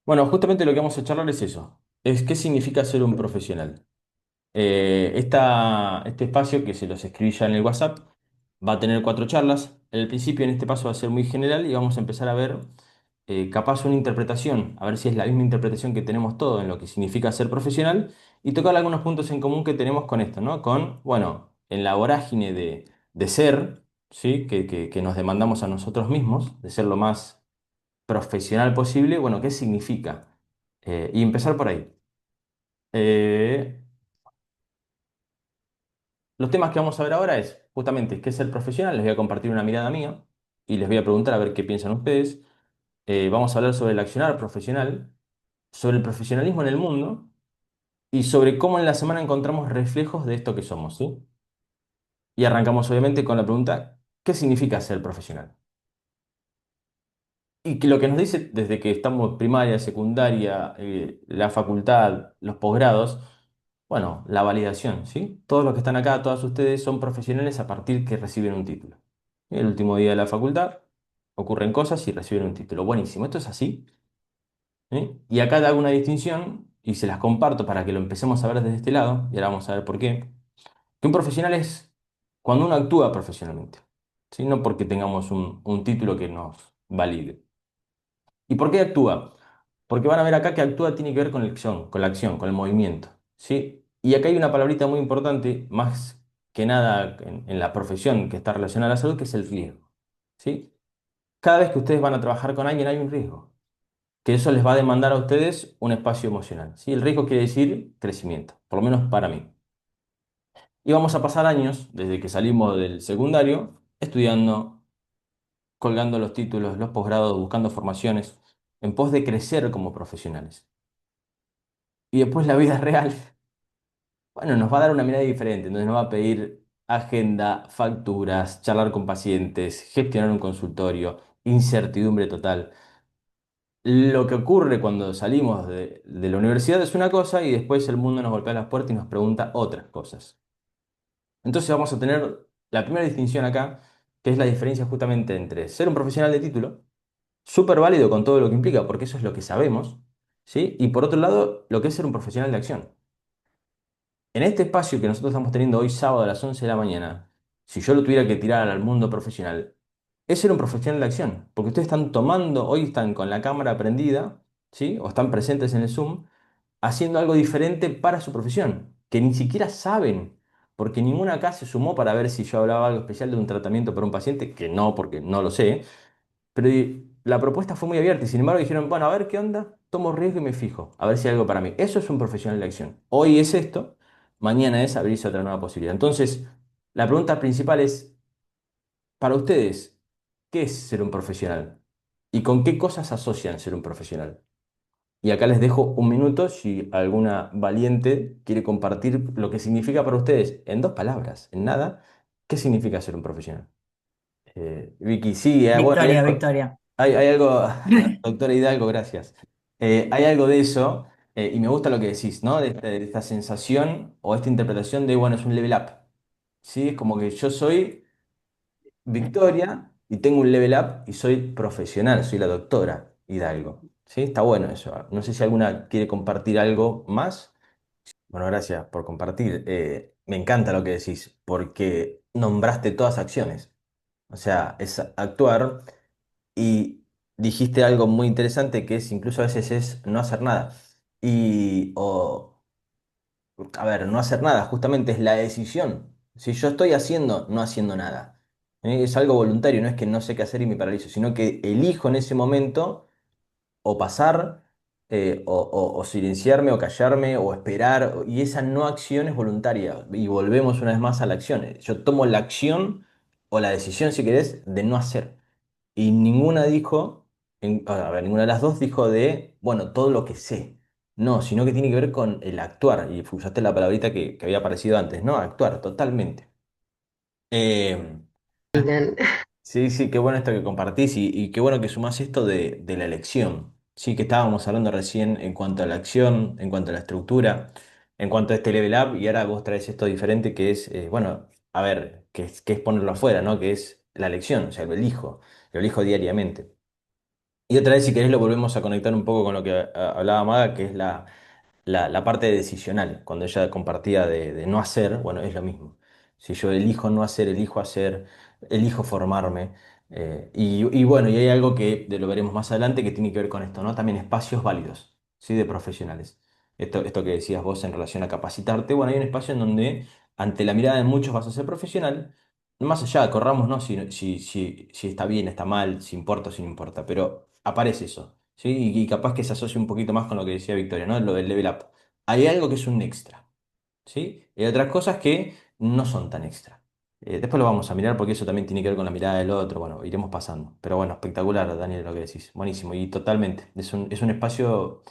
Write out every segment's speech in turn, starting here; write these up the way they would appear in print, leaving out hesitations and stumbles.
Bueno, justamente lo que vamos a charlar es eso. Es qué significa ser un profesional. Este espacio que se los escribí ya en el WhatsApp va a tener cuatro charlas. El principio en este paso va a ser muy general y vamos a empezar a ver capaz una interpretación, a ver si es la misma interpretación que tenemos todos en lo que significa ser profesional y tocar algunos puntos en común que tenemos con esto, ¿no? Con, bueno, en la vorágine de ser, ¿sí? Que nos demandamos a nosotros mismos, de ser lo más profesional posible, bueno, ¿qué significa? Y empezar por ahí. Eh, los temas que vamos a ver ahora es justamente qué es ser profesional, les voy a compartir una mirada mía y les voy a preguntar a ver qué piensan ustedes. Vamos a hablar sobre el accionar profesional, sobre el profesionalismo en el mundo y sobre cómo en la semana encontramos reflejos de esto que somos, ¿sí? Y arrancamos obviamente con la pregunta, ¿qué significa ser profesional? Y que lo que nos dice desde que estamos primaria, secundaria, la facultad, los posgrados, bueno, la validación, ¿sí? Todos los que están acá, todas ustedes son profesionales a partir que reciben un título. El último día de la facultad ocurren cosas y reciben un título. Buenísimo, esto es así, ¿sí? Y acá hago una distinción y se las comparto para que lo empecemos a ver desde este lado, y ahora vamos a ver por qué. Que un profesional es cuando uno actúa profesionalmente, ¿sí? No porque tengamos un título que nos valide. ¿Y por qué actúa? Porque van a ver acá que actúa tiene que ver con la acción, con el movimiento, ¿sí? Y acá hay una palabrita muy importante, más que nada en la profesión que está relacionada a la salud, que es el riesgo, ¿sí? Cada vez que ustedes van a trabajar con alguien hay un riesgo, que eso les va a demandar a ustedes un espacio emocional, ¿sí? El riesgo quiere decir crecimiento, por lo menos para mí. Y vamos a pasar años, desde que salimos del secundario, estudiando, colgando los títulos, los posgrados, buscando formaciones, en pos de crecer como profesionales. Y después la vida real, bueno, nos va a dar una mirada diferente, entonces nos va a pedir agenda, facturas, charlar con pacientes, gestionar un consultorio, incertidumbre total. Lo que ocurre cuando salimos de la universidad es una cosa y después el mundo nos golpea las puertas y nos pregunta otras cosas. Entonces vamos a tener la primera distinción acá, que es la diferencia justamente entre ser un profesional de título, súper válido con todo lo que implica, porque eso es lo que sabemos, ¿sí? Y por otro lado, lo que es ser un profesional de acción. En este espacio que nosotros estamos teniendo hoy sábado a las 11 de la mañana, si yo lo tuviera que tirar al mundo profesional, es ser un profesional de acción, porque ustedes están tomando, hoy están con la cámara prendida, ¿sí? O están presentes en el Zoom, haciendo algo diferente para su profesión, que ni siquiera saben, porque ninguna acá se sumó para ver si yo hablaba algo especial de un tratamiento para un paciente, que no, porque no lo sé, pero la propuesta fue muy abierta y sin embargo dijeron, bueno, a ver qué onda, tomo riesgo y me fijo, a ver si hay algo para mí. Eso es un profesional de acción. Hoy es esto, mañana es abrirse otra nueva posibilidad. Entonces, la pregunta principal es, para ustedes, ¿qué es ser un profesional? ¿Y con qué cosas asocian ser un profesional? Y acá les dejo un minuto si alguna valiente quiere compartir lo que significa para ustedes, en dos palabras, en nada, ¿qué significa ser un profesional? Vicky, sí, bueno, Victoria, Victoria. hay algo, doctora Hidalgo, gracias. Hay algo de eso, y me gusta lo que decís, ¿no? De esta sensación o esta interpretación de, bueno, es un level up, ¿sí? Es como que yo soy Victoria y tengo un level up y soy profesional, soy la doctora Hidalgo, ¿sí? Está bueno eso. No sé si alguna quiere compartir algo más. Bueno, gracias por compartir. Me encanta lo que decís, porque nombraste todas acciones. O sea, es actuar. Y dijiste algo muy interesante que es incluso a veces es no hacer nada. A ver, no hacer nada, justamente es la decisión. Si yo estoy haciendo, no haciendo nada. Es algo voluntario, no es que no sé qué hacer y me paralizo, sino que elijo en ese momento o pasar, o silenciarme, o callarme, o esperar. Y esa no acción es voluntaria. Y volvemos una vez más a la acción. Yo tomo la acción o la decisión, si querés, de no hacer. Y ninguna dijo, a ver, ninguna de las dos dijo de, bueno, todo lo que sé. No, sino que tiene que ver con el actuar. Y usaste la palabrita que había aparecido antes, ¿no? Actuar, totalmente. Eh, Milan. sí, sí, qué bueno esto que compartís y qué bueno que sumás esto de la elección. Sí, que estábamos hablando recién en cuanto a la acción, en cuanto a la estructura, en cuanto a este level up, y ahora vos traes esto diferente que es, bueno, a ver, que es ponerlo afuera, ¿no? Que es la elección, o sea, lo elijo diariamente. Y otra vez, si querés, lo volvemos a conectar un poco con lo que hablaba Maga, que es la parte decisional. Cuando ella compartía de no hacer, bueno, es lo mismo. Si yo elijo no hacer, elijo hacer, elijo formarme. Y bueno, y hay algo que lo veremos más adelante que tiene que ver con esto, ¿no? También espacios válidos, ¿sí? De profesionales. Esto que decías vos en relación a capacitarte, bueno, hay un espacio en donde, ante la mirada de muchos, vas a ser profesional. Más allá, corramos, ¿no? Si está bien, está mal, si importa o si no importa, pero aparece eso, ¿sí? Y capaz que se asocia un poquito más con lo que decía Victoria, ¿no? Lo del level up. Hay algo que es un extra, ¿sí? Y hay otras cosas que no son tan extra. Después lo vamos a mirar porque eso también tiene que ver con la mirada del otro, bueno, iremos pasando. Pero bueno, espectacular, Daniel, lo que decís. Buenísimo, y totalmente. Es un espacio,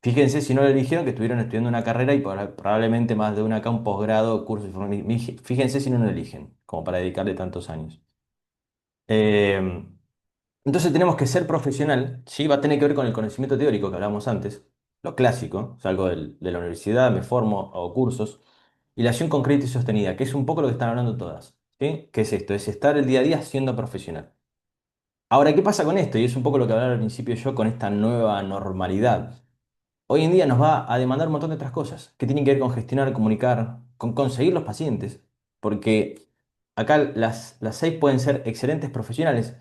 fíjense si no lo eligieron, que estuvieron estudiando una carrera y probablemente más de una acá un posgrado, curso de fíjense si no lo eligen, como para dedicarle tantos años. Eh, entonces tenemos que ser profesional, ¿sí? Va a tener que ver con el conocimiento teórico que hablábamos antes, lo clásico, salgo de la universidad, me formo, hago cursos, y la acción concreta y sostenida, que es un poco lo que están hablando todas, ¿sí? ¿Qué es esto? Es estar el día a día siendo profesional. Ahora, ¿qué pasa con esto? Y es un poco lo que hablaba al principio yo con esta nueva normalidad. Hoy en día nos va a demandar un montón de otras cosas, que tienen que ver con gestionar, comunicar, con conseguir los pacientes, porque acá las seis pueden ser excelentes profesionales,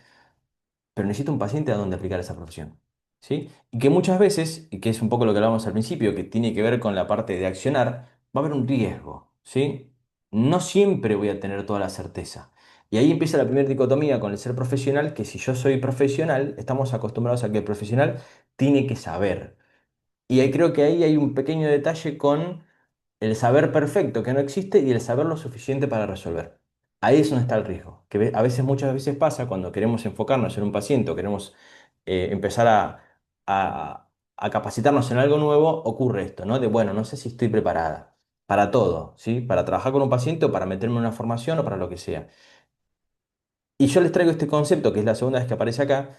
pero necesito un paciente a donde aplicar esa profesión. ¿Sí? Y que muchas veces, y que es un poco lo que hablábamos al principio, que tiene que ver con la parte de accionar, va a haber un riesgo. ¿Sí? No siempre voy a tener toda la certeza. Y ahí empieza la primera dicotomía con el ser profesional, que si yo soy profesional, estamos acostumbrados a que el profesional tiene que saber. Y ahí creo que ahí hay un pequeño detalle con el saber perfecto que no existe y el saber lo suficiente para resolver. Ahí es donde está el riesgo, que a veces, muchas veces pasa cuando queremos enfocarnos en un paciente o queremos empezar a capacitarnos en algo nuevo, ocurre esto, ¿no? De, bueno, no sé si estoy preparada para todo, ¿sí? Para trabajar con un paciente o para meterme en una formación o para lo que sea. Y yo les traigo este concepto, que es la segunda vez que aparece acá,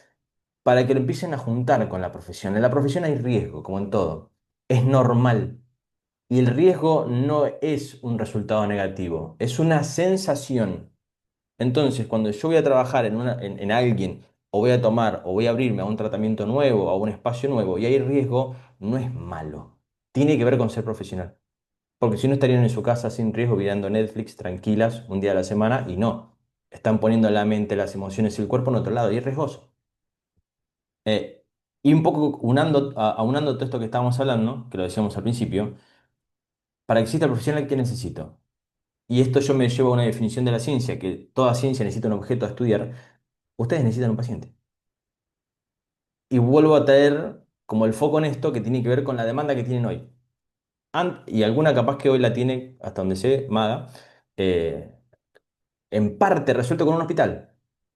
para que lo empiecen a juntar con la profesión. En la profesión hay riesgo, como en todo. Es normal. Y el riesgo no es un resultado negativo, es una sensación. Entonces, cuando yo voy a trabajar en alguien, o voy a tomar, o voy a abrirme a un tratamiento nuevo, a un espacio nuevo, y hay riesgo, no es malo. Tiene que ver con ser profesional. Porque si no estarían en su casa sin riesgo, mirando Netflix tranquilas un día a la semana, y no. Están poniendo la mente, las emociones y el cuerpo en otro lado, y es riesgoso. Eh, y un poco aunando todo esto que estábamos hablando, que lo decíamos al principio, para que exista el profesional, ¿qué necesito? Y esto yo me llevo a una definición de la ciencia, que toda ciencia necesita un objeto a estudiar. Ustedes necesitan un paciente. Y vuelvo a traer como el foco en esto que tiene que ver con la demanda que tienen hoy. Y alguna capaz que hoy la tiene, hasta donde sé, Maga, eh, en parte resuelto con un hospital,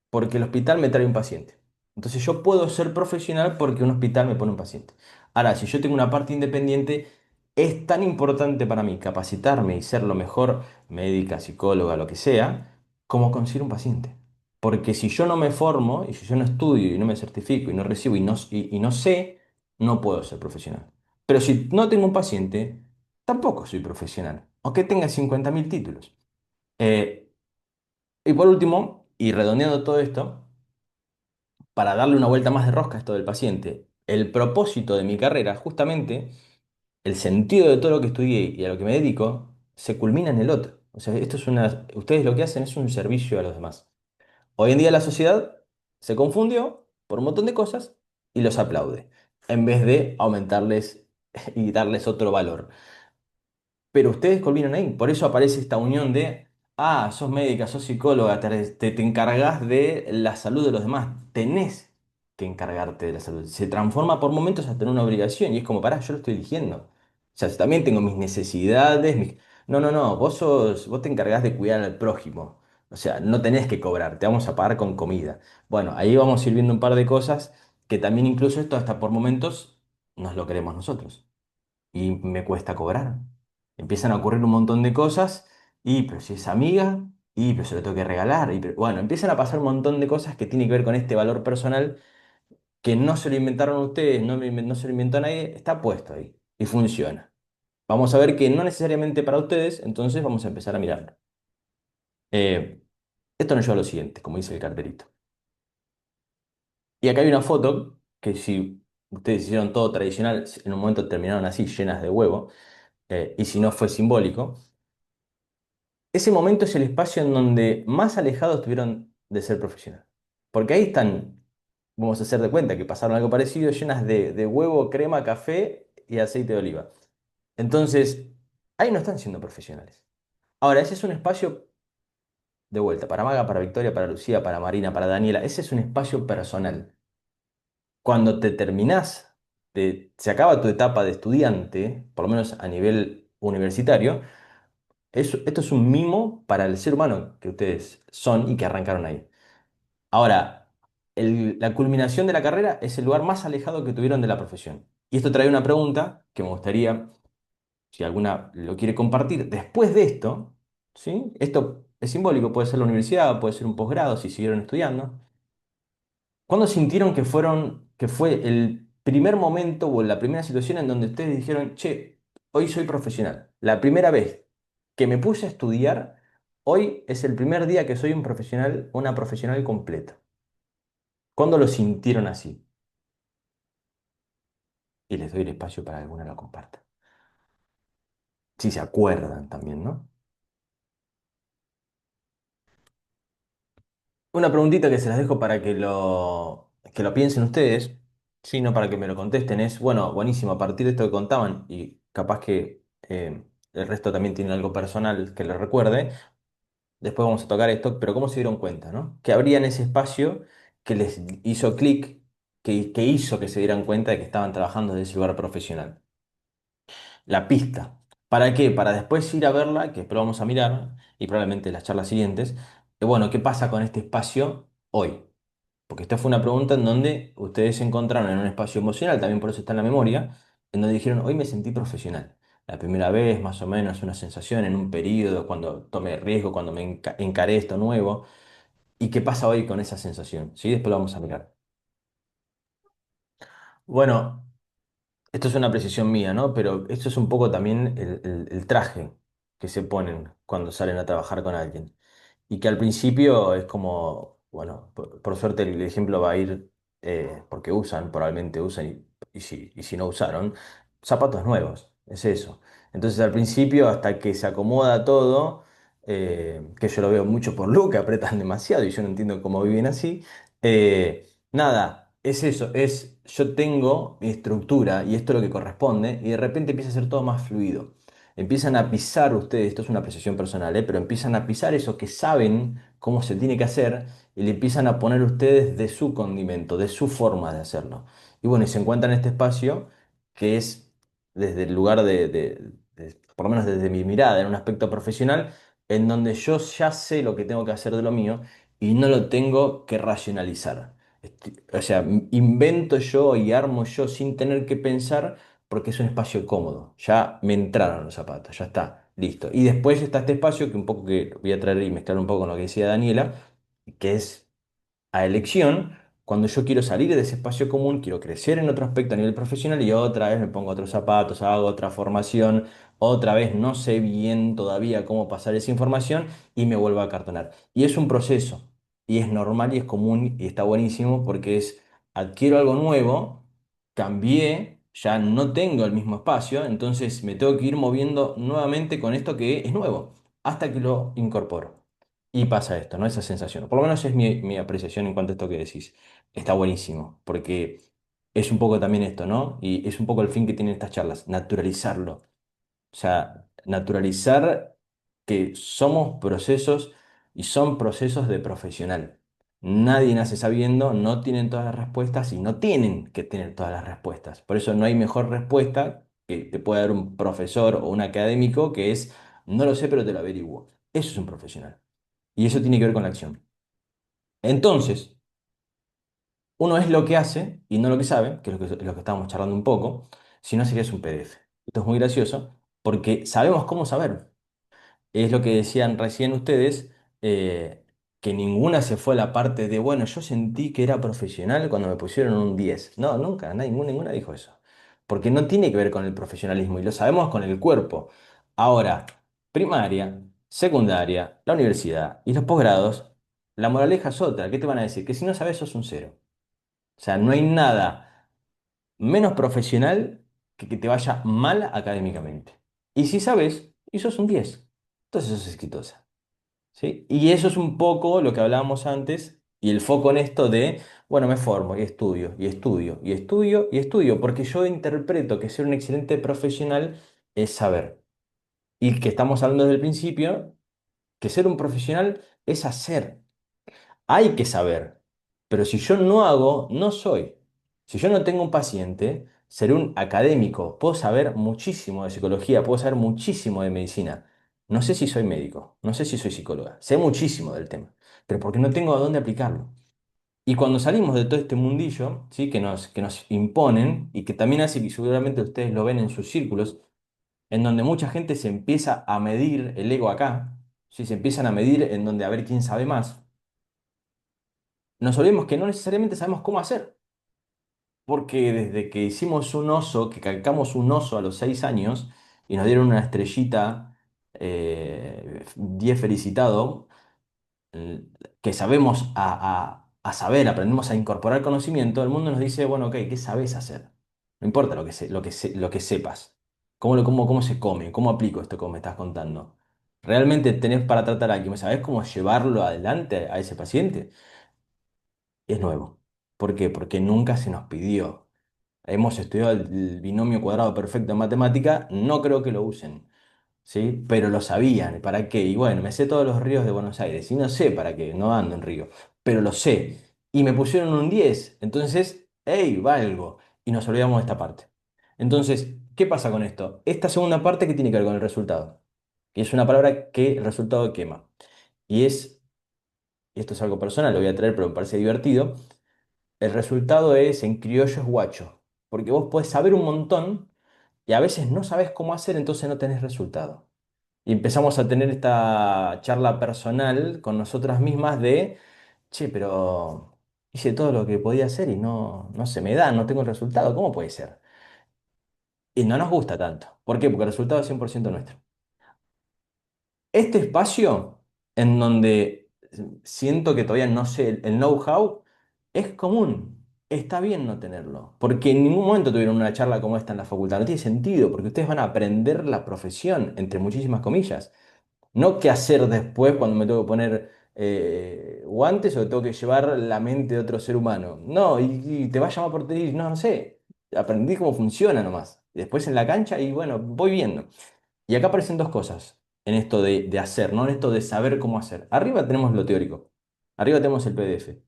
porque el hospital me trae un paciente. Entonces yo puedo ser profesional porque un hospital me pone un paciente. Ahora, si yo tengo una parte independiente, es tan importante para mí capacitarme y ser lo mejor médica, psicóloga, lo que sea, como conseguir un paciente. Porque si yo no me formo y si yo no estudio y no me certifico y no recibo y no sé, no puedo ser profesional. Pero si no tengo un paciente, tampoco soy profesional, aunque tenga 50.000 títulos. Eh, y por último, y redondeando todo esto, para darle una vuelta más de rosca a esto del paciente, el propósito de mi carrera, justamente, el sentido de todo lo que estudié y a lo que me dedico, se culmina en el otro. O sea, ustedes lo que hacen es un servicio a los demás. Hoy en día la sociedad se confundió por un montón de cosas y los aplaude, en vez de aumentarles y darles otro valor. Pero ustedes culminan ahí. Por eso aparece esta unión de, sos médica, sos psicóloga, te encargás de la salud de los demás. Tenés que encargarte de la salud. Se transforma por momentos hasta en una obligación y es como, pará, yo lo estoy eligiendo. O sea, yo también tengo mis necesidades. No, no, no, vos te encargás de cuidar al prójimo. O sea, no tenés que cobrar, te vamos a pagar con comida. Bueno, ahí vamos a ir viendo un par de cosas que también incluso esto hasta por momentos nos lo queremos nosotros y me cuesta cobrar. Empiezan a ocurrir un montón de cosas y, pero si es amiga, y, pero se lo tengo que regalar. Bueno, empiezan a pasar un montón de cosas que tienen que ver con este valor personal que no se lo inventaron ustedes, no se lo inventó nadie, está puesto ahí y funciona. Vamos a ver que no necesariamente para ustedes, entonces vamos a empezar a mirarlo. Eh, Esto nos lleva a lo siguiente, como dice el carterito. Y acá hay una foto que si ustedes hicieron todo tradicional, en un momento terminaron así, llenas de huevo, y si no fue simbólico, ese momento es el espacio en donde más alejados estuvieron de ser profesional. Porque ahí están, vamos a hacer de cuenta que pasaron algo parecido, llenas de huevo, crema, café y aceite de oliva. Entonces, ahí no están siendo profesionales. Ahora, ese es un espacio de vuelta para Maga, para Victoria, para Lucía, para Marina, para Daniela. Ese es un espacio personal. Cuando te terminás, se acaba tu etapa de estudiante, por lo menos a nivel universitario, esto es un mimo para el ser humano que ustedes son y que arrancaron ahí. Ahora, la culminación de la carrera es el lugar más alejado que tuvieron de la profesión. Y esto trae una pregunta que me gustaría, si alguna lo quiere compartir, después de esto, ¿sí? Esto es simbólico, puede ser la universidad, puede ser un posgrado si siguieron estudiando. ¿Cuándo sintieron que fue el primer momento o la primera situación en donde ustedes dijeron, che, hoy soy profesional? La primera vez que me puse a estudiar, hoy es el primer día que soy un profesional, una profesional completa. ¿Cuándo lo sintieron así? Y les doy el espacio para que alguna lo comparta. Si se acuerdan también, ¿no? Una preguntita que se las dejo para que lo piensen ustedes, sino para que me lo contesten, es, bueno, buenísimo, a partir de esto que contaban, y capaz que el resto también tiene algo personal que les recuerde, después vamos a tocar esto, pero ¿cómo se dieron cuenta, no? Que habría en ese espacio que les hizo clic, que hizo que se dieran cuenta de que estaban trabajando desde ese lugar profesional. La pista. ¿Para qué? Para después ir a verla, que después vamos a mirar, y probablemente las charlas siguientes, bueno, ¿qué pasa con este espacio hoy? Porque esta fue una pregunta en donde ustedes se encontraron en un espacio emocional, también por eso está en la memoria, en donde dijeron, hoy me sentí profesional. La primera vez, más o menos, una sensación en un periodo, cuando tomé riesgo, cuando me encaré esto nuevo. ¿Y qué pasa hoy con esa sensación? ¿Sí? Después lo vamos a mirar. Bueno, esto es una apreciación mía, ¿no? Pero esto es un poco también el traje que se ponen cuando salen a trabajar con alguien. Y que al principio es como, bueno, por suerte el ejemplo va a ir porque usan, probablemente usan, y si no usaron, zapatos nuevos, es eso. Entonces al principio, hasta que se acomoda todo, que yo lo veo mucho por Lu, que apretan demasiado y yo no entiendo cómo viven así, nada, es eso, es yo tengo mi estructura y esto es lo que corresponde, y de repente empieza a ser todo más fluido. Empiezan a pisar ustedes, esto es una apreciación personal, pero empiezan a pisar eso que saben cómo se tiene que hacer y le empiezan a poner ustedes de su condimento, de su forma de hacerlo. Y bueno, y se encuentran en este espacio que es desde el lugar por lo menos desde mi mirada, en un aspecto profesional, en donde yo ya sé lo que tengo que hacer de lo mío y no lo tengo que racionalizar. O sea, invento yo y armo yo sin tener que pensar porque es un espacio cómodo. Ya me entraron los zapatos, ya está, listo. Y después está este espacio que un poco que voy a traer y mezclar un poco con lo que decía Daniela, que es a elección, cuando yo quiero salir de ese espacio común, quiero crecer en otro aspecto a nivel profesional y otra vez me pongo otros zapatos, hago otra formación, otra vez no sé bien todavía cómo pasar esa información y me vuelvo a acartonar. Y es un proceso, y es normal y es común y está buenísimo porque es, adquiero algo nuevo, cambié, ya no tengo el mismo espacio, entonces me tengo que ir moviendo nuevamente con esto que es nuevo, hasta que lo incorporo. Y pasa esto, ¿no? Esa sensación. Por lo menos es mi apreciación en cuanto a esto que decís. Está buenísimo, porque es un poco también esto, ¿no? Y es un poco el fin que tienen estas charlas, naturalizarlo. O sea, naturalizar que somos procesos y son procesos de profesional. Nadie nace sabiendo, no tienen todas las respuestas y no tienen que tener todas las respuestas. Por eso no hay mejor respuesta que te pueda dar un profesor o un académico que es, no lo sé, pero te lo averiguo. Eso es un profesional. Y eso tiene que ver con la acción. Entonces, uno es lo que hace y no lo que sabe, que es lo que estábamos charlando un poco, si no serías un PDF. Esto es muy gracioso porque sabemos cómo saber. Es lo que decían recién ustedes, que ninguna se fue a la parte de, bueno, yo sentí que era profesional cuando me pusieron un 10. No, nunca, ninguna dijo eso. Porque no tiene que ver con el profesionalismo y lo sabemos con el cuerpo. Ahora, primaria, secundaria, la universidad y los posgrados, la moraleja es otra. ¿Qué te van a decir? Que si no sabes sos un cero. O sea, no hay nada. menos profesional que te vaya mal académicamente. Y si sabes, y sos un 10 entonces sos exitosa. ¿Sí? Y eso es un poco lo que hablábamos antes, y el foco en esto de, bueno, me formo y estudio, y estudio, y estudio, y estudio, porque yo interpreto que ser un excelente profesional es saber. Y que estamos hablando desde el principio, que ser un profesional es hacer. Hay que saber, pero si yo no hago, no soy. Si yo no tengo un paciente, seré un académico. Puedo saber muchísimo de psicología, puedo saber muchísimo de medicina. No sé si soy médico, no sé si soy psicóloga, sé muchísimo del tema, pero porque no tengo a dónde aplicarlo. Y cuando salimos de todo este mundillo, ¿sí? que nos imponen y que también hace que seguramente ustedes lo ven en sus círculos, en donde mucha gente se empieza a medir el ego acá, ¿sí? Se empiezan a medir en donde a ver quién sabe más, nos olvidemos que no necesariamente sabemos cómo hacer, porque desde que hicimos un oso, que calcamos un oso a los 6 años y nos dieron una estrellita, 10 felicitado, eh, que sabemos a saber, aprendemos a incorporar conocimiento, el mundo nos dice, bueno, ok, ¿qué sabes hacer? No importa lo que sepas, cómo se come, cómo aplico esto que me estás contando. ¿Realmente tenés para tratar a alguien? ¿Sabés cómo llevarlo adelante a ese paciente? Es nuevo. ¿Por qué? Porque nunca se nos pidió. Hemos estudiado el binomio cuadrado perfecto en matemática, no creo que lo usen, ¿sí? Pero lo sabían, ¿para qué? Y bueno, me sé todos los ríos de Buenos Aires y no sé para qué, no ando en río, pero lo sé. Y me pusieron un 10 entonces, ¡hey, valgo! Y nos olvidamos de esta parte. Entonces, ¿qué pasa con esto? Esta segunda parte que tiene que ver con el resultado. Y es una palabra que el resultado quema. Y y esto es algo personal, lo voy a traer, pero me parece divertido. El resultado es, en criollo, es guacho, porque vos podés saber un montón y a veces no sabes cómo hacer, entonces no tenés resultado. Y empezamos a tener esta charla personal con nosotras mismas de, che, pero hice todo lo que podía hacer y no se me da, no tengo el resultado, ¿cómo puede ser? Y no nos gusta tanto. ¿Por qué? Porque el resultado es 100% nuestro. Este espacio en donde siento que todavía no sé el know-how es común. Está bien no tenerlo, porque en ningún momento tuvieron una charla como esta en la facultad. No tiene sentido, porque ustedes van a aprender la profesión, entre muchísimas comillas. No qué hacer después cuando me tengo que poner guantes o tengo que llevar la mente de otro ser humano. No, y te va a llamar por teléfono, no, no sé. Aprendí cómo funciona nomás. Después en la cancha y bueno, voy viendo. Y acá aparecen dos cosas en esto de hacer, no en esto de saber cómo hacer. Arriba tenemos lo teórico, arriba tenemos el PDF,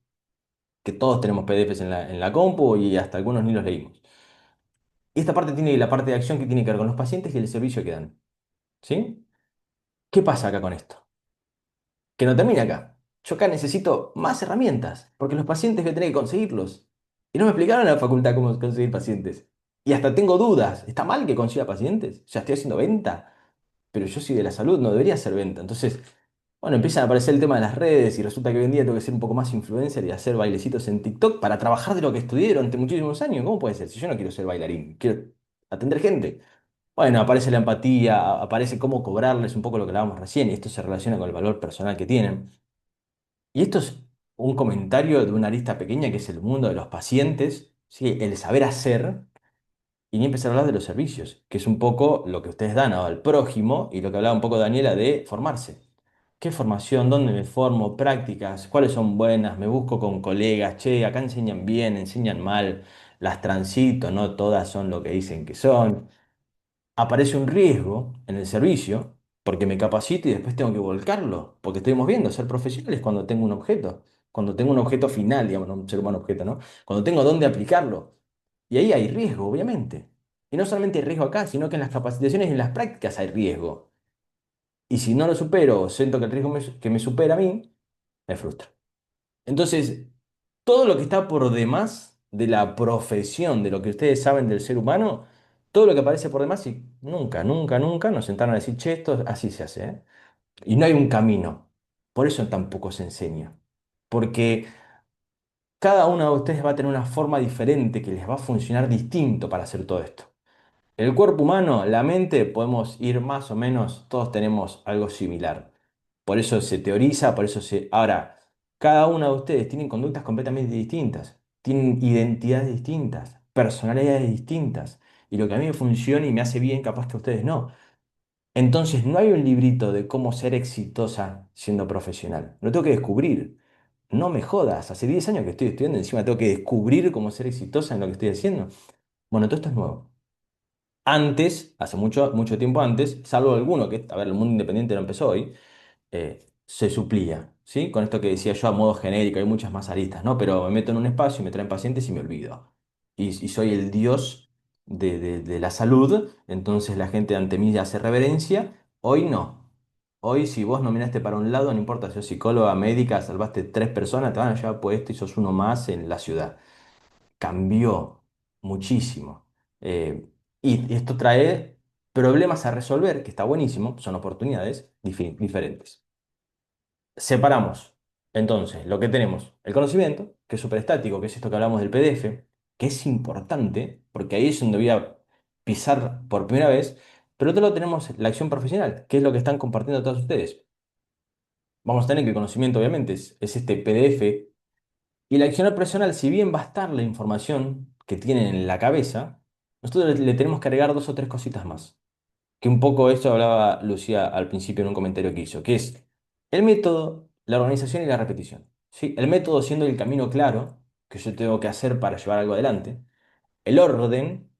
que todos tenemos PDFs en la compu y hasta algunos ni los leímos. Y esta parte tiene la parte de acción que tiene que ver con los pacientes y el servicio que dan. ¿Sí? ¿Qué pasa acá con esto? Que no termina acá. Yo acá necesito más herramientas, porque los pacientes voy a tener que conseguirlos. Y no me explicaron en la facultad cómo conseguir pacientes. Y hasta tengo dudas. ¿Está mal que consiga pacientes? ¿Ya estoy haciendo venta? Pero yo soy de la salud, no debería hacer venta. Entonces, bueno, empiezan a aparecer el tema de las redes y resulta que hoy en día tengo que ser un poco más influencer y hacer bailecitos en TikTok para trabajar de lo que estudié durante muchísimos años. ¿Cómo puede ser? Si yo no quiero ser bailarín, quiero atender gente. Bueno, aparece la empatía, aparece cómo cobrarles un poco lo que hablábamos recién y esto se relaciona con el valor personal que tienen. Y esto es un comentario de una lista pequeña que es el mundo de los pacientes, ¿sí? El saber hacer. Y ni empezar a hablar de los servicios, que es un poco lo que ustedes dan al prójimo y lo que hablaba un poco Daniela de formarse. ¿Qué formación? ¿Dónde me formo? ¿Prácticas? ¿Cuáles son buenas? Me busco con colegas. Che, acá enseñan bien, enseñan mal. Las transito, no todas son lo que dicen que son. Aparece un riesgo en el servicio porque me capacito y después tengo que volcarlo, porque estuvimos viendo, ser profesional es cuando tengo un objeto, cuando tengo un objeto final, digamos, no un ser humano objeto, ¿no? Cuando tengo dónde aplicarlo. Y ahí hay riesgo, obviamente. Y no solamente hay riesgo acá, sino que en las capacitaciones y en las prácticas hay riesgo. Y si no lo supero o siento que el riesgo que me supera a mí, me frustra. Entonces, todo lo que está por demás de la profesión, de lo que ustedes saben del ser humano, todo lo que aparece por demás, y nunca, nunca, nunca nos sentaron a decir, che, esto así se hace, ¿eh? Y no hay un camino. Por eso tampoco se enseña. Porque cada uno de ustedes va a tener una forma diferente que les va a funcionar distinto para hacer todo esto. El cuerpo humano, la mente, podemos ir más o menos, todos tenemos algo similar. Por eso se teoriza, por eso se... Ahora, cada uno de ustedes tienen conductas completamente distintas, tienen identidades distintas. personalidades distintas. Y lo que a mí me funciona y me hace bien, capaz que a ustedes no. Entonces, no hay un librito de cómo ser exitosa siendo profesional. Lo tengo que descubrir. No me jodas, hace 10 años que estoy estudiando, encima tengo que descubrir cómo ser exitosa en lo que estoy haciendo. Bueno, todo esto es nuevo. Antes, hace mucho, mucho tiempo antes, salvo alguno que, a ver, el mundo independiente no empezó hoy, se suplía, ¿sí? Con esto que decía yo a modo genérico, hay muchas más aristas, ¿no? Pero me meto en un espacio, me traen pacientes y me olvido. Y soy el dios de la salud, entonces la gente ante mí hace reverencia. Hoy no. Hoy, si vos nominaste para un lado, no importa si sos psicóloga, médica, salvaste 3 personas, te van a llevar puesto y sos uno más en la ciudad. Cambió muchísimo. Y esto trae problemas a resolver, que está buenísimo, son oportunidades diferentes. Separamos entonces lo que tenemos, el conocimiento, que es superestático, que es esto que hablamos del PDF, que es importante, porque ahí es donde voy a pisar por primera vez, pero otro lado tenemos la acción profesional, que es lo que están compartiendo todos ustedes. Vamos a tener que el conocimiento, obviamente, es este PDF, y la acción profesional, si bien va a estar la información que tienen en la cabeza, nosotros le tenemos que agregar dos o tres cositas más. Que un poco esto hablaba Lucía al principio en un comentario que hizo, que es el método, la organización y la repetición. ¿Sí? El método siendo el camino claro que yo tengo que hacer para llevar algo adelante. El orden,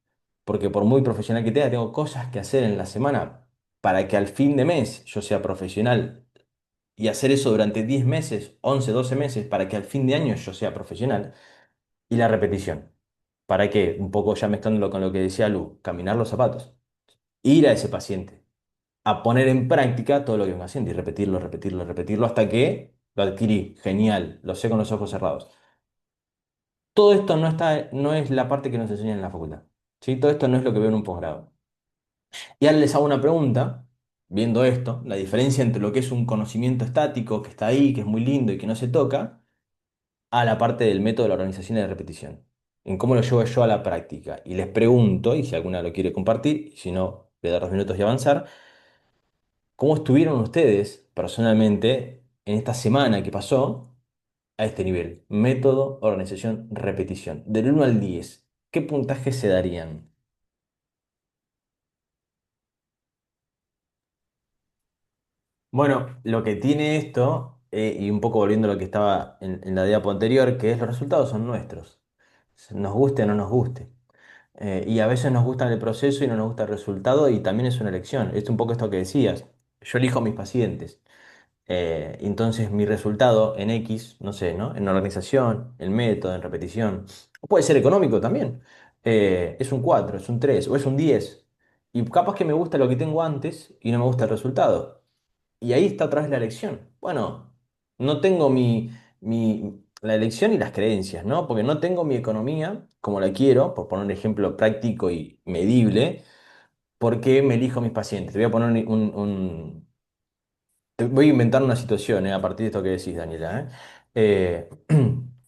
porque por muy profesional que tenga cosas que hacer en la semana para que al fin de mes yo sea profesional y hacer eso durante 10 meses, 11 12 meses, para que al fin de año yo sea profesional. Y la repetición. ¿Para qué? Un poco ya mezclándolo con lo que decía Lu, caminar los zapatos. Ir a ese paciente a poner en práctica todo lo que vengo haciendo y repetirlo, repetirlo, repetirlo hasta que lo adquirí. Genial, lo sé con los ojos cerrados. Todo esto no está, no es la parte que nos enseñan en la facultad. ¿Sí? Todo esto no es lo que veo en un posgrado. Y ahora les hago una pregunta, viendo esto, la diferencia entre lo que es un conocimiento estático que está ahí, que es muy lindo y que no se toca, a la parte del método de la organización y de repetición. En cómo lo llevo yo a la práctica. Y les pregunto, y si alguna lo quiere compartir, y si no, voy a dar 2 minutos y avanzar. ¿Cómo estuvieron ustedes personalmente en esta semana que pasó a este nivel? Método, organización, repetición. Del 1 al 10, ¿qué puntaje se darían? Bueno, lo que tiene esto, y un poco volviendo a lo que estaba en la diapo anterior, que es los resultados son nuestros. Nos guste o no nos guste. Y a veces nos gusta el proceso y no nos gusta el resultado, y también es una elección. Es un poco esto que decías. Yo elijo a mis pacientes. Entonces mi resultado en X, no sé, ¿no? En organización, en método, en repetición, o puede ser económico también, es un 4 es un 3 o es un 10. Y capaz que me gusta lo que tengo antes y no me gusta el resultado. Y ahí está otra vez la elección. Bueno, no tengo la elección y las creencias, ¿no? Porque no tengo mi economía como la quiero, por poner un ejemplo práctico y medible, porque me elijo mis pacientes. Te voy a poner voy a inventar una situación, a partir de esto que decís, Daniela,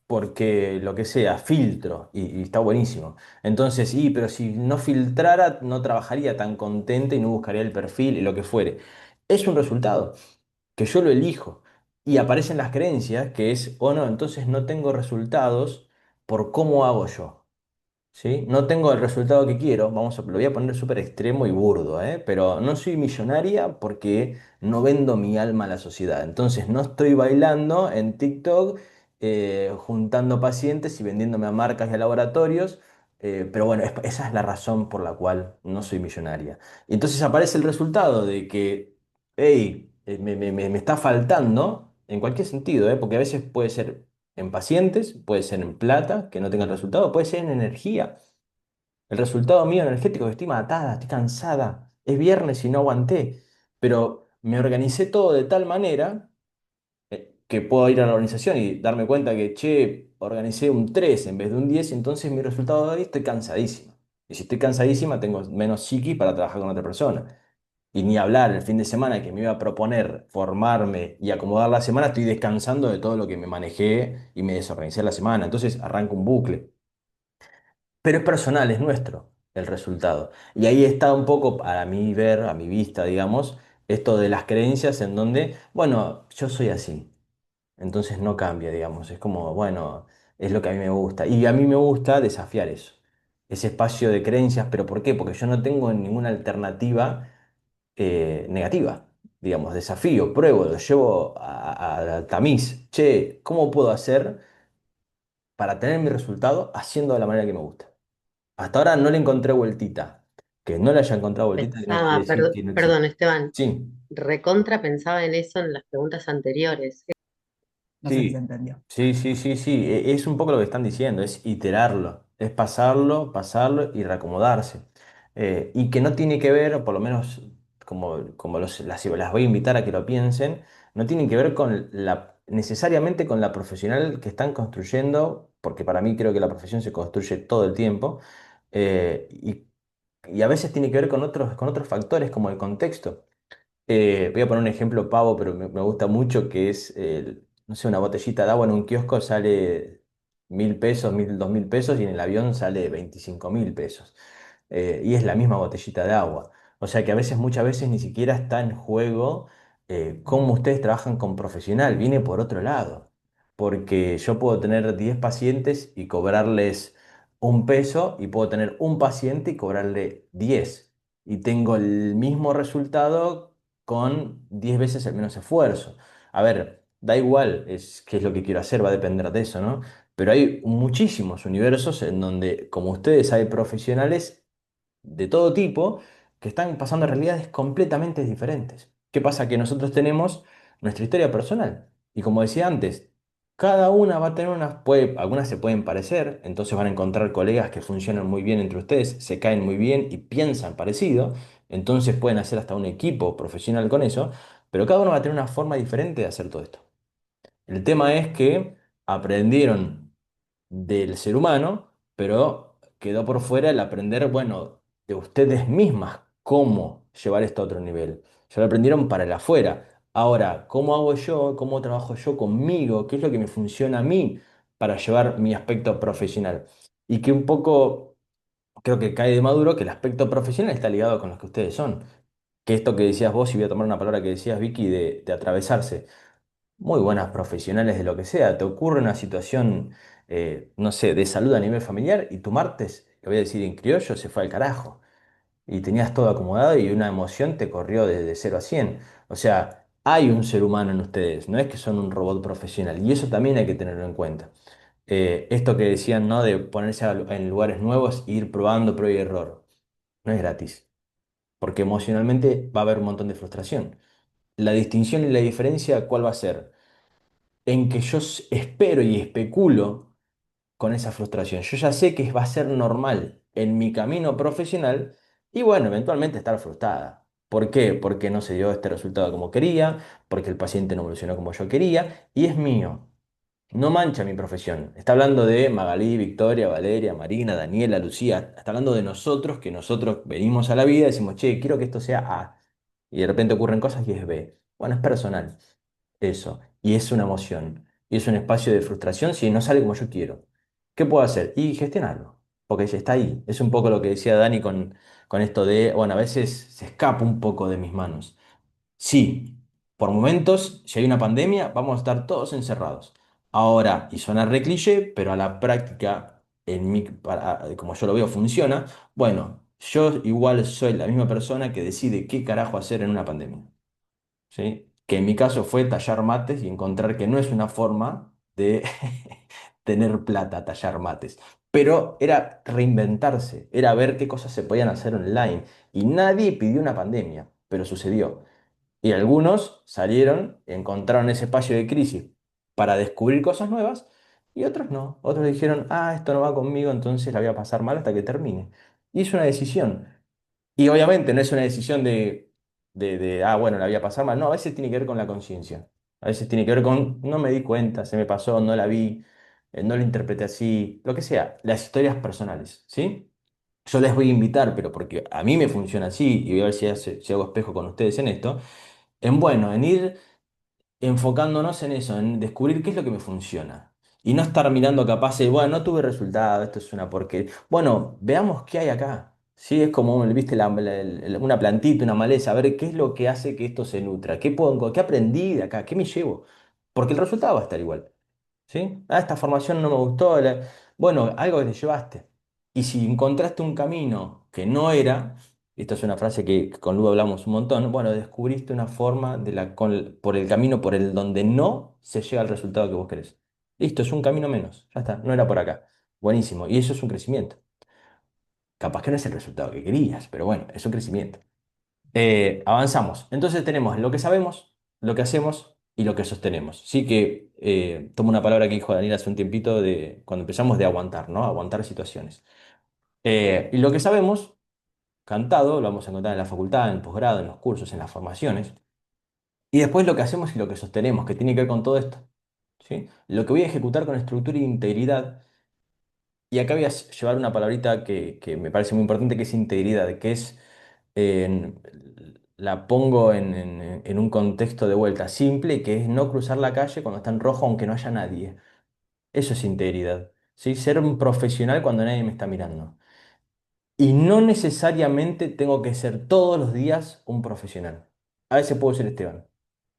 porque lo que sea, filtro, y está buenísimo. Entonces, pero si no filtrara, no trabajaría tan contenta y no buscaría el perfil y lo que fuere. Es un resultado, que yo lo elijo. Y aparecen las creencias, que es, o no, entonces no tengo resultados por cómo hago yo. ¿Sí? No tengo el resultado que quiero, lo voy a poner súper extremo y burdo, ¿eh? Pero no soy millonaria porque no vendo mi alma a la sociedad. Entonces no estoy bailando en TikTok, juntando pacientes y vendiéndome a marcas y a laboratorios. Pero bueno, esa es la razón por la cual no soy millonaria. Y entonces aparece el resultado de que, hey, me está faltando en cualquier sentido, ¿eh? Porque a veces puede ser en pacientes, puede ser en plata, que no tenga el resultado, puede ser en energía. El resultado mío energético es que estoy matada, estoy cansada, es viernes y no aguanté, pero me organicé todo de tal manera que puedo ir a la organización y darme cuenta que, che, organicé un 3 en vez de un 10 y entonces mi resultado de hoy estoy cansadísima. Y si estoy cansadísima, tengo menos psiqui para trabajar con otra persona. Y ni hablar el fin de semana que me iba a proponer formarme y acomodar la semana, estoy descansando de todo lo que me manejé y me desorganicé la semana. Entonces arranca un bucle. Pero es personal, es nuestro el resultado. Y ahí está un poco, a mi ver, a mi vista, digamos, esto de las creencias en donde, bueno, yo soy así, entonces no cambia, digamos. Es como, bueno, es lo que a mí me gusta. Y a mí me gusta desafiar eso. ese espacio de creencias, pero ¿por qué? Porque yo no tengo ninguna alternativa negativa, digamos, desafío, pruebo, lo llevo al tamiz. Che, ¿cómo puedo hacer para tener mi resultado haciendo de la manera que me gusta? Hasta ahora no le encontré vueltita. Que no le haya encontrado vueltita no quiere Pensaba, decir que no existe. perdón, Esteban, Sí, recontra pensaba en eso en las preguntas anteriores. No sé si se sí, entendió. sí, sí, sí, sí. Es un poco lo que están diciendo, es iterarlo, es pasarlo, pasarlo y reacomodarse. Y que no tiene que ver, por lo menos como las voy a invitar a que lo piensen, no tienen que ver con necesariamente con la profesional que están construyendo, porque para mí creo que la profesión se construye todo el tiempo, y a veces tiene que ver con otros factores como el contexto. Voy a poner un ejemplo pavo, pero me gusta mucho, que es, no sé, una botellita de agua en un kiosco sale 1.000 pesos, 2.000 pesos, y en el avión sale 25.000 pesos. Y es la misma botellita de agua. O sea que a veces, muchas veces, ni siquiera está en juego cómo ustedes trabajan con profesional, viene por otro lado. Porque yo puedo tener 10 pacientes y cobrarles 1 peso, y puedo tener un paciente y cobrarle 10, y tengo el mismo resultado con 10 veces el menos esfuerzo. A ver, da igual qué es lo que quiero hacer, va a depender de eso, ¿no? Pero hay muchísimos universos en donde, como ustedes, hay profesionales de todo tipo que están pasando realidades completamente diferentes. ¿Qué pasa? Que nosotros tenemos nuestra historia personal. Y como decía antes, cada una va a tener algunas se pueden parecer, entonces van a encontrar colegas que funcionan muy bien entre ustedes, se caen muy bien y piensan parecido, entonces pueden hacer hasta un equipo profesional con eso, pero cada uno va a tener una forma diferente de hacer todo esto. El tema es que aprendieron del ser humano, pero quedó por fuera el aprender, bueno, de ustedes mismas cómo llevar esto a otro nivel. Ya lo aprendieron para el afuera. Ahora, ¿cómo hago yo? ¿Cómo trabajo yo conmigo? ¿Qué es lo que me funciona a mí para llevar mi aspecto profesional? Y que un poco creo que cae de maduro que el aspecto profesional está ligado con los que ustedes son. Que esto que decías vos, y voy a tomar una palabra que decías, Vicky, de atravesarse, muy buenas profesionales de lo que sea. Te ocurre una situación, no sé, de salud a nivel familiar, y tu martes, lo voy a decir en criollo, se fue al carajo. Y tenías todo acomodado y una emoción te corrió desde 0 a 100. O sea, hay un ser humano en ustedes, no es que son un robot profesional. Y eso también hay que tenerlo en cuenta. Esto que decían, ¿no? De ponerse en lugares nuevos e ir probando prueba y error. No es gratis, porque emocionalmente va a haber un montón de frustración. La distinción y la diferencia, ¿cuál va a ser? En que yo espero y especulo con esa frustración. Yo ya sé que va a ser normal en mi camino profesional, y bueno, eventualmente estar frustrada. ¿Por qué? Porque no se dio este resultado como quería, porque el paciente no evolucionó como yo quería, y es mío. No mancha mi profesión. Está hablando de Magalí, Victoria, Valeria, Marina, Daniela, Lucía. Está hablando de nosotros, que nosotros venimos a la vida y decimos, che, quiero que esto sea A. Y de repente ocurren cosas y es B. Bueno, es personal eso. Y es una emoción. Y es un espacio de frustración si no sale como yo quiero. ¿Qué puedo hacer? Y gestionarlo. Porque ya está ahí. Es un poco lo que decía Dani con esto de, bueno, a veces se escapa un poco de mis manos. Sí, por momentos, si hay una pandemia, vamos a estar todos encerrados. Ahora, y suena re cliché, pero a la práctica, como yo lo veo, funciona. Bueno, yo igual soy la misma persona que decide qué carajo hacer en una pandemia. ¿Sí? Que en mi caso fue tallar mates y encontrar que no es una forma de tener plata, tallar mates. Pero era reinventarse, era ver qué cosas se podían hacer online. Y nadie pidió una pandemia, pero sucedió. Y algunos salieron, encontraron ese espacio de crisis para descubrir cosas nuevas, y otros no. Otros dijeron, ah, esto no va conmigo, entonces la voy a pasar mal hasta que termine. Y es una decisión. Y obviamente no es una decisión ah, bueno, la voy a pasar mal. No, a veces tiene que ver con la conciencia. A veces tiene que ver con, no me di cuenta, se me pasó, no la vi, no la interpreté así, lo que sea, las historias personales, ¿sí? Yo les voy a invitar, pero porque a mí me funciona así, y voy a ver si hago espejo con ustedes en esto, bueno, en ir enfocándonos en eso, en descubrir qué es lo que me funciona. Y no estar mirando capaz de, bueno, no tuve resultado, esto es una porquería. Bueno, veamos qué hay acá. Sí, es como, viste, una plantita, una maleza, a ver qué es lo que hace que esto se nutra, qué aprendí de acá, qué me llevo. Porque el resultado va a estar igual. ¿Sí? Ah, esta formación no me gustó. Bueno, algo que te llevaste. Y si encontraste un camino que no era, esta es una frase que con Lu hablamos un montón, bueno, descubriste una forma por el camino por el donde no se llega al resultado que vos querés. Listo, es un camino menos, ya está, no era por acá. Buenísimo, y eso es un crecimiento. Capaz que no es el resultado que querías, pero bueno, es un crecimiento. Avanzamos. Entonces tenemos lo que sabemos, lo que hacemos y lo que sostenemos. Sí que tomo una palabra que dijo Daniel hace un tiempito de cuando empezamos de aguantar, ¿no? Aguantar situaciones. Y lo que sabemos, cantado, lo vamos a encontrar en la facultad, en el posgrado, en los cursos, en las formaciones. Y después lo que hacemos y lo que sostenemos, que tiene que ver con todo esto. ¿Sí? Lo que voy a ejecutar con estructura e integridad. Y acá voy a llevar una palabrita que me parece muy importante, que es integridad, que es, en- la pongo en un contexto de vuelta simple, que es no cruzar la calle cuando está en rojo aunque no haya nadie. Eso es integridad, ¿sí? Ser un profesional cuando nadie me está mirando. Y no necesariamente tengo que ser todos los días un profesional. A veces puedo ser Esteban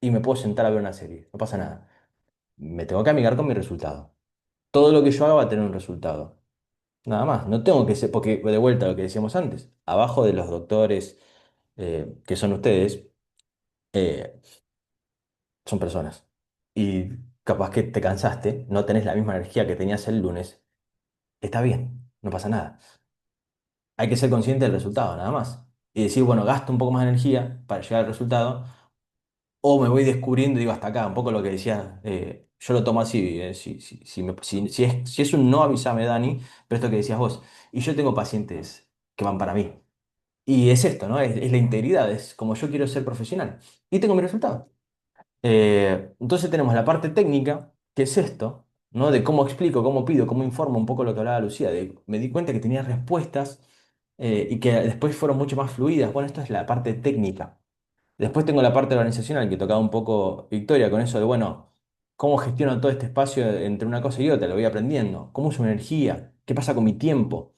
y me puedo sentar a ver una serie, no pasa nada. Me tengo que amigar con mi resultado. Todo lo que yo haga va a tener un resultado. Nada más, no tengo que ser, porque de vuelta a lo que decíamos antes, abajo de los doctores que son ustedes, eh, son personas. Y capaz que te cansaste, no tenés la misma energía que tenías el lunes, está bien, no pasa nada. Hay que ser consciente del resultado, nada más. Y decir, bueno, gasto un poco más de energía para llegar al resultado, o me voy descubriendo y digo hasta acá, un poco lo que decía, yo lo tomo así, si es un no, avísame, Dani, pero esto que decías vos, y yo tengo pacientes que van para mí. Y es esto, ¿no? Es la integridad, es como yo quiero ser profesional. Y tengo mi resultado. Entonces tenemos la parte técnica, que es esto, ¿no? De cómo explico, cómo pido, cómo informo, un poco lo que hablaba Lucía. Me di cuenta que tenía respuestas y que después fueron mucho más fluidas. Bueno, esto es la parte técnica. Después tengo la parte organizacional, que tocaba un poco Victoria con eso de, bueno, cómo gestiono todo este espacio entre una cosa y otra, lo voy aprendiendo. ¿Cómo uso mi energía? ¿Qué pasa con mi tiempo?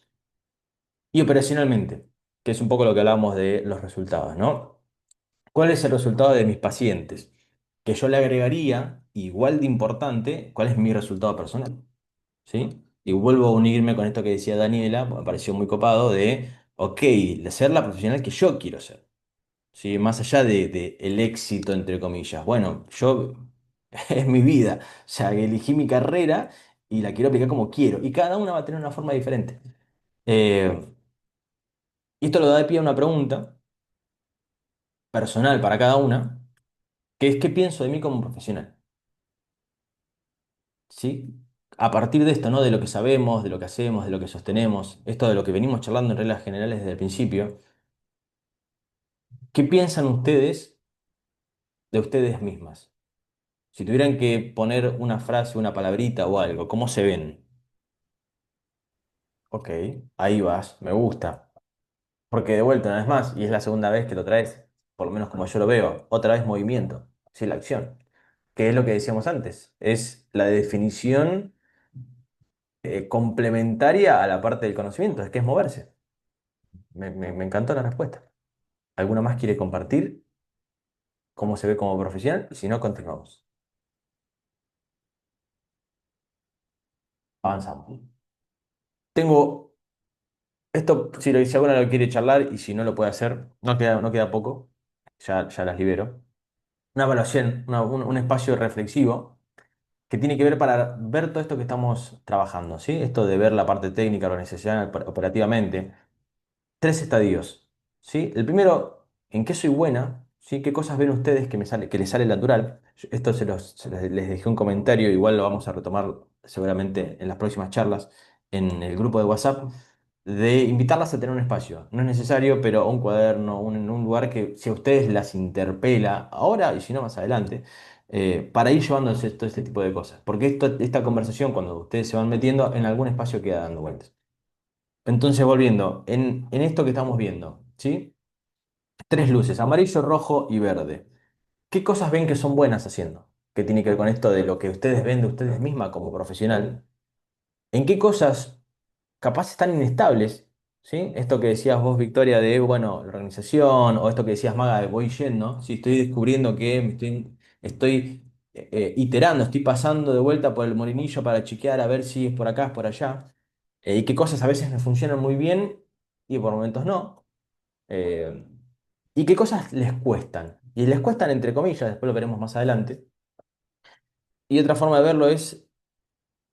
Y operacionalmente, que es un poco lo que hablábamos de los resultados, ¿no? ¿Cuál es el resultado de mis pacientes? Que yo le agregaría, igual de importante, cuál es mi resultado personal, ¿sí? Y vuelvo a unirme con esto que decía Daniela, me pareció muy copado, de, ok, de ser la profesional que yo quiero ser, ¿sí? Más allá de el éxito, entre comillas. Bueno, yo, es mi vida, o sea, elegí mi carrera y la quiero aplicar como quiero, y cada una va a tener una forma diferente. Eh, y esto lo da de pie a una pregunta personal para cada una, que es qué pienso de mí como profesional, ¿sí? A partir de esto, ¿no? De lo que sabemos, de lo que hacemos, de lo que sostenemos, esto de lo que venimos charlando en reglas generales desde el principio, ¿qué piensan ustedes de ustedes mismas? Si tuvieran que poner una frase, una palabrita o algo, ¿cómo se ven? Ok, ahí vas, me gusta. Porque de vuelta, una vez más, y es la segunda vez que lo traes, por lo menos como yo lo veo, otra vez movimiento, sí, la acción, que es lo que decíamos antes, es la definición complementaria a la parte del conocimiento, es que es moverse. Me encantó la respuesta. ¿Alguna más quiere compartir cómo se ve como profesional? Si no, continuamos. Avanzamos. Tengo esto, si alguna lo quiere charlar y si no lo puede hacer, no queda poco, ya las libero. Una evaluación, un espacio reflexivo que tiene que ver para ver todo esto que estamos trabajando, ¿sí? Esto de ver la parte técnica, organizacional, operativamente. Tres estadios, ¿sí? El primero, ¿en qué soy buena? ¿Sí? ¿Qué cosas ven ustedes que les sale natural? Esto les dejé un comentario, igual lo vamos a retomar seguramente en las próximas charlas en el grupo de WhatsApp, de invitarlas a tener un espacio. No es necesario, pero un cuaderno, un lugar que si a ustedes las interpela ahora y si no más adelante, para ir llevándose todo este tipo de cosas. Porque esta conversación, cuando ustedes se van metiendo, en algún espacio queda dando vueltas. Entonces, volviendo, en esto que estamos viendo, ¿sí? Tres luces, amarillo, rojo y verde. ¿Qué cosas ven que son buenas haciendo? ¿Qué tiene que ver con esto de lo que ustedes ven de ustedes mismas como profesional? ¿En qué cosas capaz están inestables? ¿Sí? Esto que decías vos, Victoria, de, bueno, la organización, o esto que decías, Maga, de voy yendo, si estoy descubriendo que estoy iterando, estoy pasando de vuelta por el molinillo para chequear a ver si es por acá, es por allá. y qué cosas a veces me funcionan muy bien y por momentos no. eh, y qué cosas les cuestan. Y les cuestan entre comillas, después lo veremos más adelante. Y otra forma de verlo es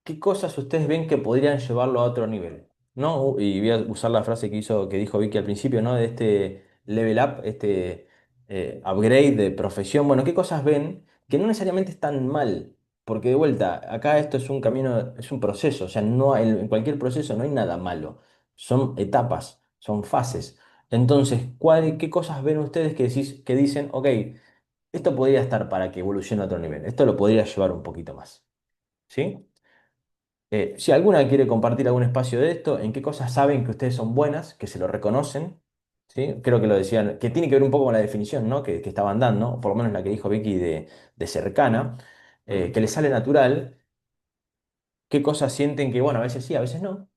qué cosas ustedes ven que podrían llevarlo a otro nivel, ¿no? Y voy a usar la frase que dijo Vicky al principio, ¿no? De este level up, este upgrade de profesión. Bueno, ¿qué cosas ven que no necesariamente están mal? Porque de vuelta, acá esto es un camino, es un proceso, o sea, en cualquier proceso no hay nada malo. Son etapas, son fases. Entonces, ¿qué cosas ven ustedes que dicen, ok, esto podría estar para que evolucione a otro nivel, esto lo podría llevar un poquito más? ¿Sí? Si alguna quiere compartir algún espacio de esto, en qué cosas saben que ustedes son buenas, que se lo reconocen, ¿sí? Creo que lo decían, que tiene que ver un poco con la definición, ¿no? que estaban dando, por lo menos la que dijo Vicky de cercana, que les sale natural, qué cosas sienten que, bueno, a veces sí, a veces no.